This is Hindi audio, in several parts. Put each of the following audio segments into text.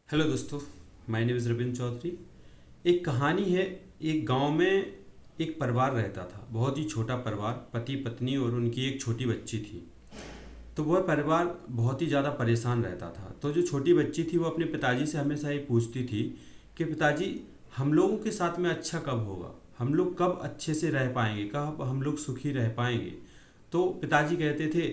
हेलो दोस्तों, my name is Ravindra Chaudhary. एक कहानी है। एक गांव में एक परिवार रहता था, बहुत ही छोटा परिवार, पति पत्नी और उनकी एक छोटी बच्ची थी। तो वह परिवार बहुत ही ज़्यादा परेशान रहता था। तो जो छोटी बच्ची थी वो अपने पिताजी से हमेशा ये पूछती थी कि पिताजी, हम लोगों के साथ में अच्छा कब होगा, हम लोग कब अच्छे से रह पाएंगे, कब हम लोग सुखी रह पाएंगे। तो पिताजी कहते थे,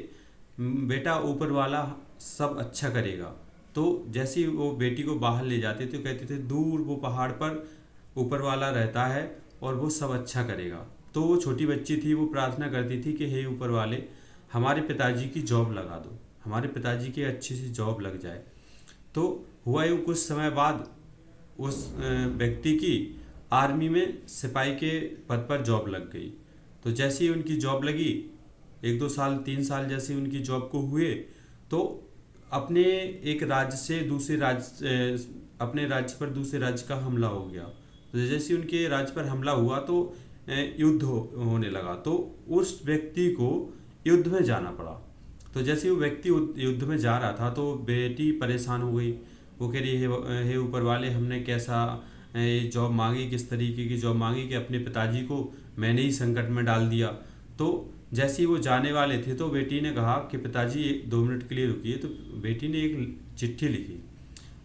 बेटा ऊपर वाला सब अच्छा करेगा। तो जैसे ही वो बेटी को बाहर ले जाते थे तो कहते थे दूर वो पहाड़ पर ऊपर वाला रहता है और वो सब अच्छा करेगा। तो वो छोटी बच्ची थी, वो प्रार्थना करती थी कि हे ऊपर वाले, हमारे पिताजी की जॉब लगा दो, हमारे पिताजी की अच्छी सी जॉब लग जाए। तो हुआ यूँ, कुछ समय बाद उस व्यक्ति की आर्मी में सिपाही के पद पर जॉब लग गई। तो जैसे ही उनकी जॉब लगी, 1-2 साल 3 साल जैसे उनकी जॉब को हुए, तो अपने एक राज्य से दूसरे राज्य अपने राज्य पर दूसरे राज्य का हमला हो गया। तो जैसे उनके राज्य पर हमला हुआ तो युद्ध होने लगा। तो उस व्यक्ति को युद्ध में जाना पड़ा। तो जैसे वो व्यक्ति युद्ध में जा रहा था तो बेटी परेशान हो गई। वो कह रही है, हे ऊपर वाले, हमने कैसा ये जॉब मांगी, किस तरीके की जॉब मांगी कि अपने पिताजी को मैंने ही संकट में डाल दिया। तो जैसे ही वो जाने वाले थे तो बेटी ने कहा कि पिताजी 2 मिनट के लिए रुकिए। तो बेटी ने एक चिट्ठी लिखी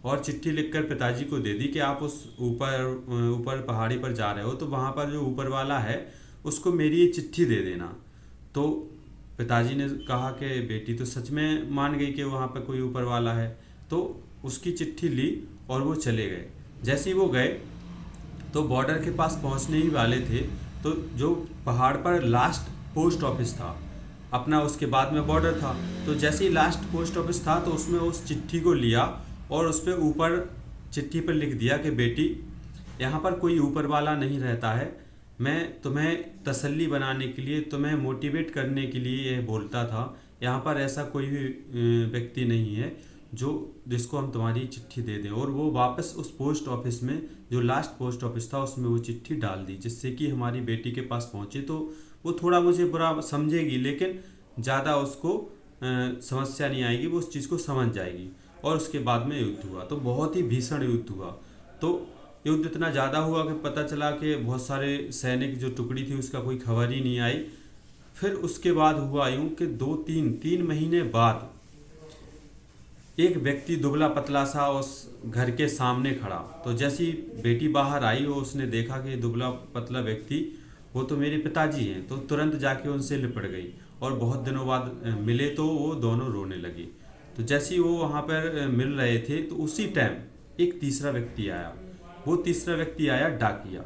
और चिट्ठी लिखकर पिताजी को दे दी कि आप उस ऊपर ऊपर पहाड़ी पर जा रहे हो तो वहाँ पर जो ऊपर वाला है उसको मेरी ये चिट्ठी दे देना। तो पिताजी ने कहा कि बेटी तो सच में मान गई कि वहाँ पर कोई ऊपर वाला है। तो उसकी चिट्ठी ली और वो चले गए। जैसे ही वो गए तो बॉर्डर के पास पहुंचने ही वाले थे, तो जो पहाड़ पर लास्ट पोस्ट ऑफिस था अपना, उसके बाद में बॉर्डर था। तो जैसे ही लास्ट पोस्ट ऑफिस था तो उसमें उस चिट्ठी को लिया और उस पर ऊपर चिट्ठी पर लिख दिया कि बेटी, यहाँ पर कोई ऊपर वाला नहीं रहता है। मैं तुम्हें तसल्ली बनाने के लिए, तुम्हें मोटिवेट करने के लिए यह बोलता था। यहाँ पर ऐसा कोई भी व्यक्ति नहीं है जो जिसको हम तुम्हारी चिट्ठी दे दें। और वो वापस उस पोस्ट ऑफिस में, जो लास्ट पोस्ट ऑफिस था, उसमें वो चिट्ठी डाल दी, जिससे कि हमारी बेटी के पास पहुंचे। तो वो थोड़ा मुझे बुरा समझेगी लेकिन ज़्यादा उसको समस्या नहीं आएगी, वो उस चीज़ को समझ जाएगी। और उसके बाद में युद्ध हुआ, तो बहुत ही भीषण युद्ध हुआ। तो युद्ध इतना ज़्यादा हुआ कि पता चला कि बहुत सारे सैनिक जो टुकड़ी थी उसका कोई खबर ही नहीं आई। फिर उसके बाद हुआ यूँ कि 2-3 महीने बाद एक व्यक्ति दुबला पतला सा उस घर के सामने खड़ा। तो जैसी बेटी बाहर आई और उसने देखा कि दुबला पतला व्यक्ति वो तो मेरे पिताजी हैं, तो तुरंत जाके उनसे लिपट गई। और बहुत दिनों बाद मिले तो वो दोनों रोने लगी। तो जैसे ही वो वहाँ पर मिल रहे थे तो उसी टाइम एक तीसरा व्यक्ति आया। वो तीसरा व्यक्ति आया डाकिया।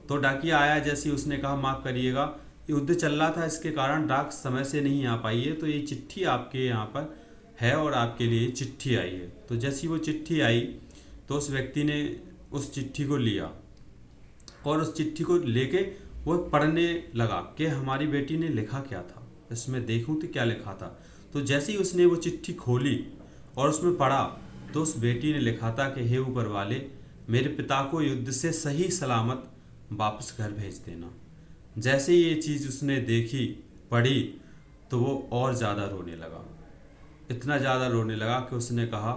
तो डाकिया आया, जैसे ही उसने कहा माफ़ करिएगा, युद्ध चल रहा था, इसके कारण डाक समय से नहीं आ पाई है, तो ये चिट्ठी आपके यहाँ पर है और आपके लिए चिट्ठी आई है। तो जैसी वो चिट्ठी आई तो उस व्यक्ति ने उस चिट्ठी को लिया और उस चिट्ठी को लेके वो पढ़ने लगा कि हमारी बेटी ने लिखा क्या था, इसमें देखूं तो क्या लिखा था। तो जैसे ही उसने वो चिट्ठी खोली और उसमें पढ़ा तो उस बेटी ने लिखा था कि हे ऊपर वाले, मेरे पिता को युद्ध से सही सलामत वापस घर भेज देना। जैसे ही ये चीज़ उसने देखी, पढ़ी, तो वो और ज़्यादा रोने लगा। इतना ज़्यादा रोने लगा कि उसने कहा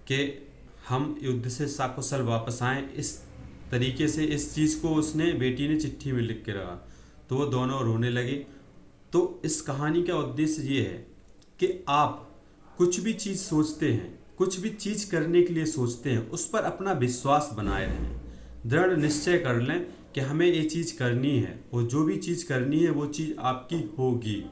कि हम युद्ध से सकुशल वापस आएँ। इस तरीके से इस चीज़ को उसने, बेटी ने चिट्ठी में लिख के रखा। तो वो दोनों रोने लगे। तो इस कहानी का उद्देश्य ये है कि आप कुछ भी चीज़ सोचते हैं, कुछ भी चीज़ करने के लिए सोचते हैं, उस पर अपना विश्वास बनाए रहें। दृढ़ निश्चय कर लें कि हमें ये चीज़ करनी है, और जो भी चीज़ करनी है वो चीज़ आपकी होगी।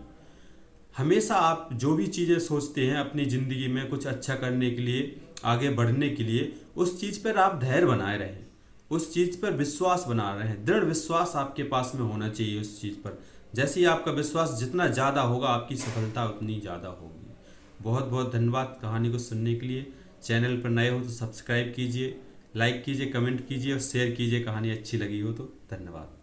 हमेशा आप जो भी चीज़ें सोचते हैं अपनी ज़िंदगी में कुछ अच्छा करने के लिए, आगे बढ़ने के लिए, उस चीज़ पर आप धैर्य बनाए रहें, उस चीज़ पर विश्वास बना रहे हैं। दृढ़ विश्वास आपके पास में होना चाहिए उस चीज़ पर। जैसे ही आपका विश्वास जितना ज़्यादा होगा, आपकी सफलता उतनी ज़्यादा होगी। बहुत बहुत धन्यवाद कहानी को सुनने के लिए। चैनल पर नए हो तो सब्सक्राइब कीजिए, लाइक कीजिए, कमेंट कीजिए और शेयर कीजिए कहानी अच्छी लगी हो तो। धन्यवाद।